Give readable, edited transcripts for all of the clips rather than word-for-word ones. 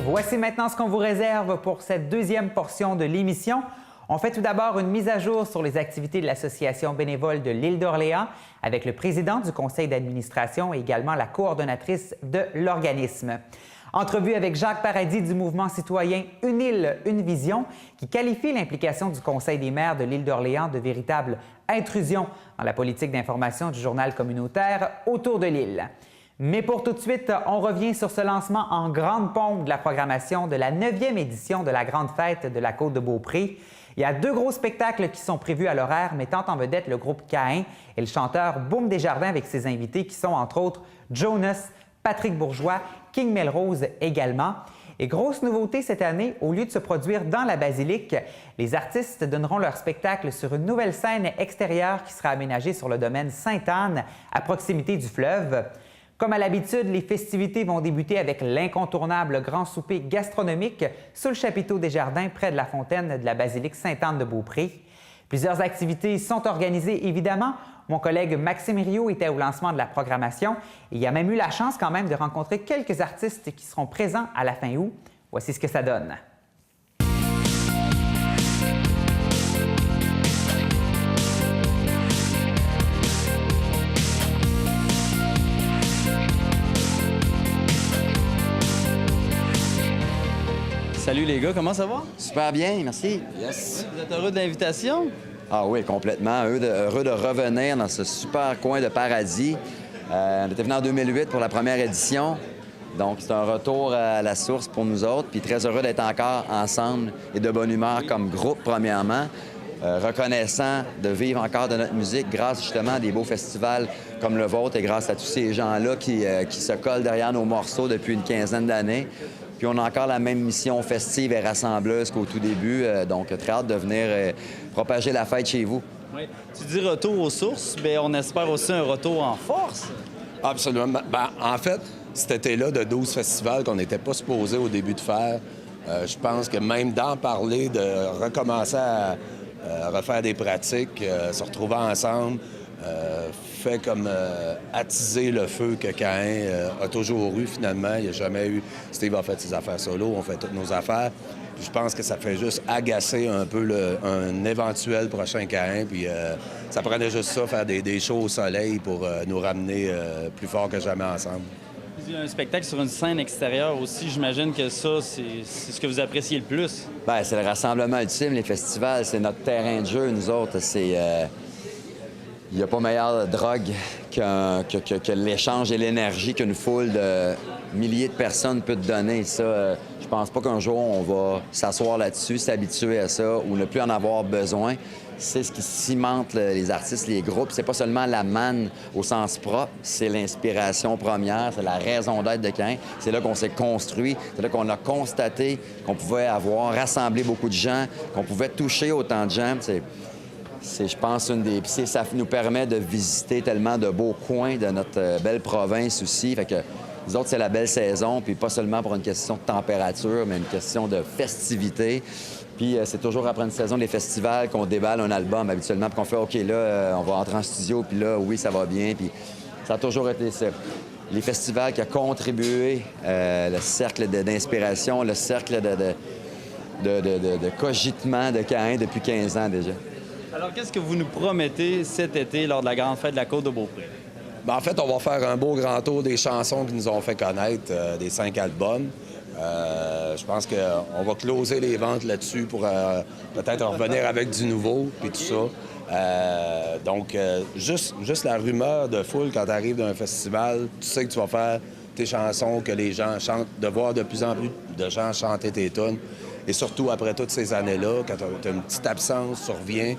Voici maintenant ce qu'on vous réserve pour cette deuxième portion de l'émission. On fait tout d'abord une mise à jour sur les activités de l'Association bénévole de l'île d'Orléans avec le président du conseil d'administration et également la coordonnatrice de l'organisme. Entrevue avec Jacques Paradis du mouvement citoyen Une île, une vision, qui qualifie l'implication du Conseil des maires de l'île d'Orléans de véritable intrusion dans la politique d'information du journal communautaire autour de l'île. Mais pour tout de suite, on revient sur ce lancement en grande pompe de la programmation de la 9e édition de la Grande Fête de la Côte-de-Beaupré. Il y a deux gros spectacles qui sont prévus à l'horaire, mettant en vedette le groupe Caïn et le chanteur Boom Desjardins avec ses invités qui sont entre autres Jonas, Patrick Bourgeois, King Melrose également. Et grosse nouveauté cette année, au lieu de se produire dans la basilique, les artistes donneront leur spectacle sur une nouvelle scène extérieure qui sera aménagée sur le domaine Sainte-Anne, à proximité du fleuve. Comme à l'habitude, les festivités vont débuter avec l'incontournable grand souper gastronomique sous le chapiteau des Jardins près de la fontaine de la basilique Sainte-Anne-de-Beaupré. Plusieurs activités sont organisées, évidemment. Mon collègue Maxime Rio était au lancement de la programmation et il a même eu la chance quand même de rencontrer quelques artistes qui seront présents à la fin août. Voici ce que ça donne. Salut les gars, comment ça va? Super bien, merci. Yes. Vous êtes heureux de l'invitation? Ah oui, complètement. Heureux de revenir dans ce super coin de paradis. On était venu en 2008 pour la première édition. Donc, c'est un retour à la source pour nous autres. Puis très heureux d'être encore ensemble et de bonne humeur comme groupe, premièrement. Reconnaissant de vivre encore de notre musique grâce justement à des beaux festivals comme le vôtre et grâce à tous ces gens-là qui se collent derrière nos morceaux depuis une quinzaine d'années. Puis on a encore la même mission festive et rassembleuse qu'au tout début. Donc, très hâte de venir propager la fête chez vous. Oui. Tu dis retour aux sources, bien, on espère aussi un retour en force. Absolument. Ben, en fait, cet été-là de 12 festivals qu'on n'était pas supposé au début de faire, je pense que même d'en parler, de recommencer à refaire des pratiques, se retrouver ensemble, fait comme attiser le feu que Caïn a toujours eu finalement. Il n'y a jamais eu... Steve a fait ses affaires solo, on fait toutes nos affaires. Puis je pense que ça fait juste agacer un peu un éventuel prochain Caïn. Puis ça prenait juste ça, faire des shows au soleil pour nous ramener plus fort que jamais ensemble. Il y a un spectacle sur une scène extérieure aussi. J'imagine que ça, c'est ce que vous appréciez le plus. Bien, c'est le rassemblement ultime, les festivals. C'est notre terrain de jeu, nous autres. C'est... Il n'y a pas meilleure drogue que l'échange et l'énergie qu'une foule de milliers de personnes peut te donner. Ça, je pense pas qu'un jour, on va s'asseoir là-dessus, s'habituer à ça ou ne plus en avoir besoin. C'est ce qui cimente les artistes, les groupes. C'est pas seulement la manne au sens propre, c'est l'inspiration première, c'est la raison d'être de Caïn. C'est là qu'on s'est construit, c'est là qu'on a constaté qu'on pouvait rassembler beaucoup de gens, qu'on pouvait toucher autant de gens. C'est, je pense, ça nous permet de visiter tellement de beaux coins de notre belle province aussi. Fait que nous autres, c'est la belle saison, puis pas seulement pour une question de température, mais une question de festivité. Puis c'est toujours après une saison des festivals qu'on déballe un album habituellement, puis qu'on fait « OK, là, on va entrer en studio, puis là, oui, ça va bien. » Puis ça a toujours été ça. Les festivals qui ont contribué, le cercle d'inspiration, le cercle de cogitement de Caïn depuis 15 ans déjà. Alors, qu'est-ce que vous nous promettez cet été lors de la Grande Fête de la Côte-de-Beaupré? Bien, en fait, on va faire un beau grand tour des chansons qui nous ont fait connaître, des 5 albums. Je pense qu'on va closer les ventes là-dessus pour peut-être revenir avec du nouveau puis tout ça. Donc, juste la rumeur de foule quand tu arrives d'un festival, tu sais que tu vas faire tes chansons, que les gens chantent, de voir de plus en plus de gens chanter tes tunes. Et surtout, après toutes ces années-là, quand tu as une petite absence, tu reviens,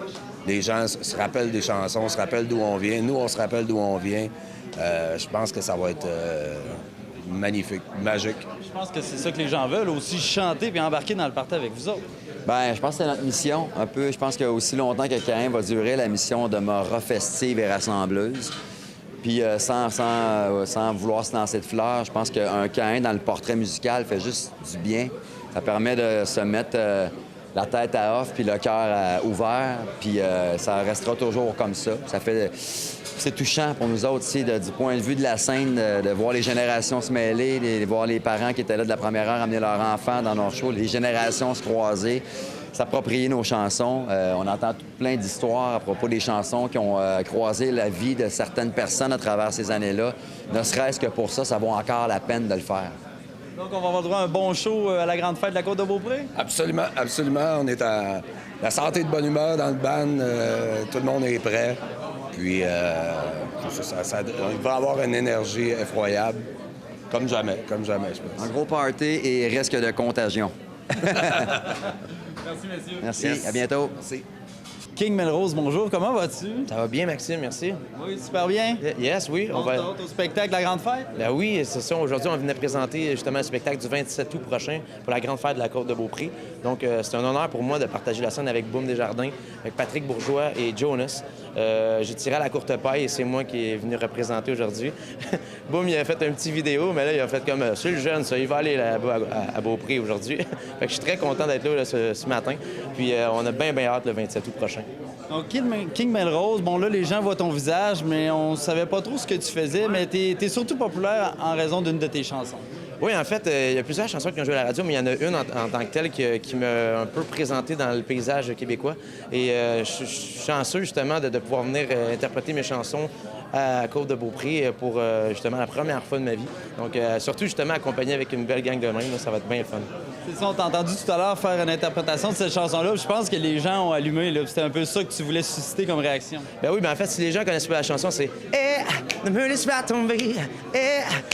les gens se rappellent des chansons, se rappellent d'où on vient. Nous, on se rappelle d'où on vient. Je pense que ça va être magnifique, magique. Je pense que c'est ça que les gens veulent, aussi chanter puis embarquer dans le party avec vous autres. Bien, je pense que c'est notre mission, un peu. Je pense qu'aussi longtemps que Caïn va durer, la mission demeurera festive et rassembleuse. Puis sans vouloir se lancer de fleurs, je pense qu'un Caïn dans le portrait musical fait juste du bien. Ça permet de se mettre la tête à off puis le cœur ouvert. Puis ça restera toujours comme ça. C'est touchant pour nous autres ici, du point de vue de la scène, de voir les générations se mêler, de voir les parents qui étaient là de la première heure amener leurs enfants dans nos shows, les générations se croiser, s'approprier nos chansons. On entend plein d'histoires à propos des chansons qui ont croisé la vie de certaines personnes à travers ces années-là. Ne serait-ce que pour ça, ça vaut encore la peine de le faire. Donc, on va avoir droit à un bon show à la grande fête de la Côte-de-Beaupré? Absolument, absolument. On est à la santé de bonne humeur dans le band. Tout le monde est prêt. Puis, il va avoir une énergie effroyable. Comme jamais, je pense. Un gros party et risque de contagion. Merci, messieurs. Merci, Yes. à bientôt. Merci. King Melrose, bonjour. Comment vas-tu? Ça va bien, Maxime, merci. Oui, super bien. Yes, oui. On va au spectacle de la grande fête? Ben oui, c'est ça. Aujourd'hui, on venait présenter justement un spectacle du 27 août prochain pour la grande fête de la Côte-de-Beaupré. Donc, c'est un honneur pour moi de partager la scène avec Boom Desjardins, avec Patrick Bourgeois et Jonas. J'ai tiré à la courte paille et c'est moi qui est venu représenter aujourd'hui. Boom, il a fait un petit vidéo, mais là, il a fait comme c'est le jeune, ça, il va aller là-bas à Beaupré aujourd'hui. Fait que je suis très content d'être là, ce matin. Puis, on a bien hâte le 27 août prochain. Donc, King Melrose, bon là, les gens voient ton visage, mais on savait pas trop ce que tu faisais, mais t'es surtout populaire en raison d'une de tes chansons. Oui, en fait, il y a plusieurs chansons qui ont joué à la radio, mais il y en a une en tant que telle qui m'a un peu présenté dans le paysage québécois. Et je suis chanceux, justement, de pouvoir venir interpréter mes chansons à Côte-de-Beaupré pour, justement, la première fois de ma vie. Donc, surtout, justement, accompagné avec une belle gang de même, là, ça va être bien fun. C'est ça, on t'a entendu tout à l'heure faire une interprétation de cette chanson-là. Je pense que les gens ont allumé, là. C'était un peu ça que tu voulais susciter comme réaction. Ben oui, ben en fait, si les gens connaissent pas la chanson, c'est « Eh, ne me laisse pas tomber, eh,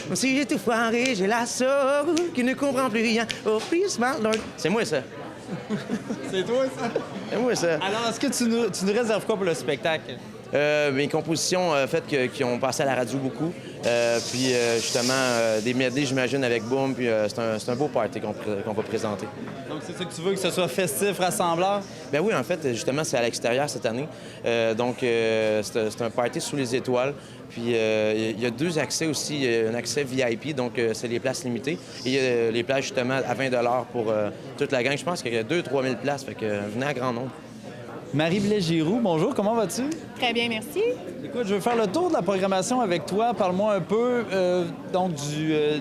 comme si j'ai tout foiré, j'ai la sauce qui ne comprend plus rien, oh please my lord. » C'est moi, ça. C'est toi, ça? C'est moi, ça. Alors, est-ce que tu nous réserves quoi pour le spectacle? Mes compositions, qui ont passé à la radio beaucoup. Puis, justement, des medley, j'imagine, avec Boom. Puis, c'est un beau party qu'on va présenter. Donc, c'est ça que tu veux, que ce soit festif, rassembleur? Ben oui, en fait, justement, c'est à l'extérieur cette année. Donc, c'est un party sous les étoiles. Puis, il y a 2 accès aussi. Il y a un accès VIP, donc c'est les places limitées. Et il y a les places, justement, à 20 $ pour toute la gang. Je pense qu'il y a 2-3 000 places, fait que venez à grand nombre. Marie Blais-Giroux, bonjour, comment vas-tu? Très bien, merci. Écoute, je veux faire le tour de la programmation avec toi. Parle-moi un peu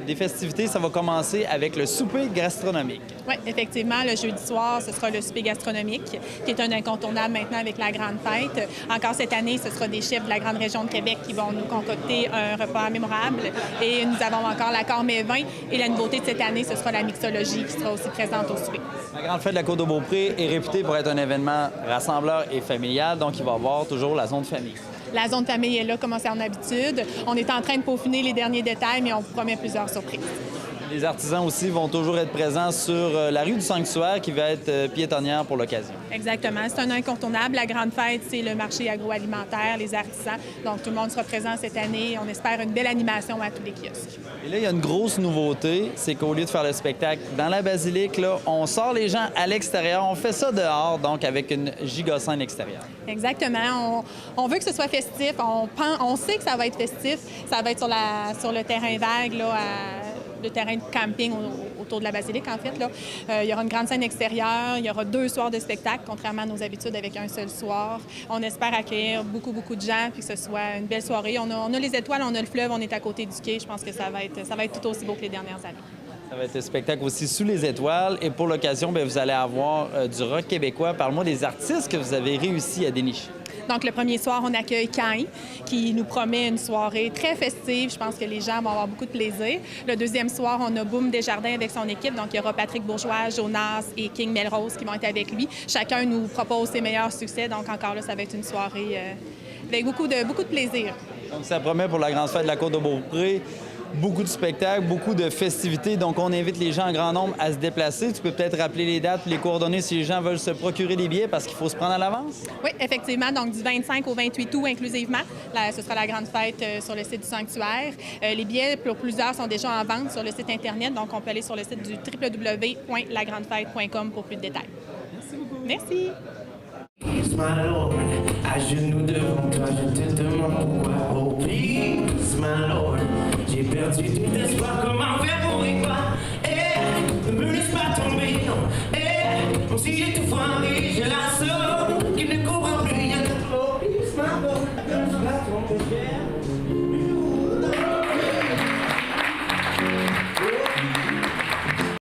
des festivités. Ça va commencer avec le souper gastronomique. Oui, effectivement, le jeudi soir, ce sera le souper gastronomique, qui est un incontournable maintenant avec la grande fête. Encore cette année, ce sera des chefs de la grande région de Québec qui vont nous concocter un repas mémorable. Et nous avons encore l'accord mets vin. Et la nouveauté de cette année, ce sera la mixologie qui sera aussi présente au souper. La grande fête de la Côte-de-Beaupré est réputée pour être un événement rassembleur et familial, donc il va y avoir toujours la zone famille. La zone famille est là, comme c'est en habitude. On est en train de peaufiner les derniers détails, mais on vous promet plusieurs surprises. Les artisans aussi vont toujours être présents sur la rue du Sanctuaire qui va être piétonnière pour l'occasion. Exactement. C'est un incontournable. La grande fête, c'est le marché agroalimentaire, les artisans. Donc, tout le monde sera présent cette année. On espère une belle animation à tous les kiosques. Et là, il y a une grosse nouveauté, c'est qu'au lieu de faire le spectacle dans la basilique, là, on sort les gens à l'extérieur. On fait ça dehors, donc avec une giga-scène extérieure. Exactement. On veut que ce soit festif. On sait que ça va être festif. Ça va être sur le terrain vague, là, le terrain de camping autour de la basilique, en fait. Là. Il y aura une grande scène extérieure. Il y aura 2 soirs de spectacle, contrairement à nos habitudes avec un seul soir. On espère accueillir beaucoup de gens puis que ce soit une belle soirée. On a les étoiles, on a le fleuve, on est à côté du quai. Je pense que ça va être tout aussi beau que les dernières années. Ça va être un spectacle aussi sous les étoiles. Et pour l'occasion, bien, vous allez avoir du rock québécois. Parle-moi des artistes que vous avez réussi à dénicher. Donc, le premier soir, on accueille Caïn, qui nous promet une soirée très festive. Je pense que les gens vont avoir beaucoup de plaisir. Le deuxième soir, on a Boom Desjardins avec son équipe. Donc, il y aura Patrick Bourgeois, Jonas et King Melrose qui vont être avec lui. Chacun nous propose ses meilleurs succès. Donc, encore là, ça va être une soirée avec beaucoup de plaisir. Donc, ça promet pour la grande fête de la Côte-de-Beaupré. Beaucoup de spectacles, beaucoup de festivités. Donc, on invite les gens en grand nombre à se déplacer. Tu peux peut-être rappeler les dates, les coordonnées si les gens veulent se procurer des billets parce qu'il faut se prendre à l'avance? Oui, effectivement. Donc, du 25 au 28 août inclusivement. Là, ce sera la grande fête sur le site du Sanctuaire. Les billets, pour plusieurs, sont déjà en vente sur le site Internet. Donc, on peut aller sur le site du www.lagrandefête.com pour plus de détails. Merci beaucoup. Merci. Please, my Lord, à genoux devant toi, je te demande pourquoi. Oh, please, my Lord, j'ai perdu tout espoir, comment faire pour y croire? Eh, ne me laisse pas tomber, non. Eh, si j'ai tout foiré, j'ai la seule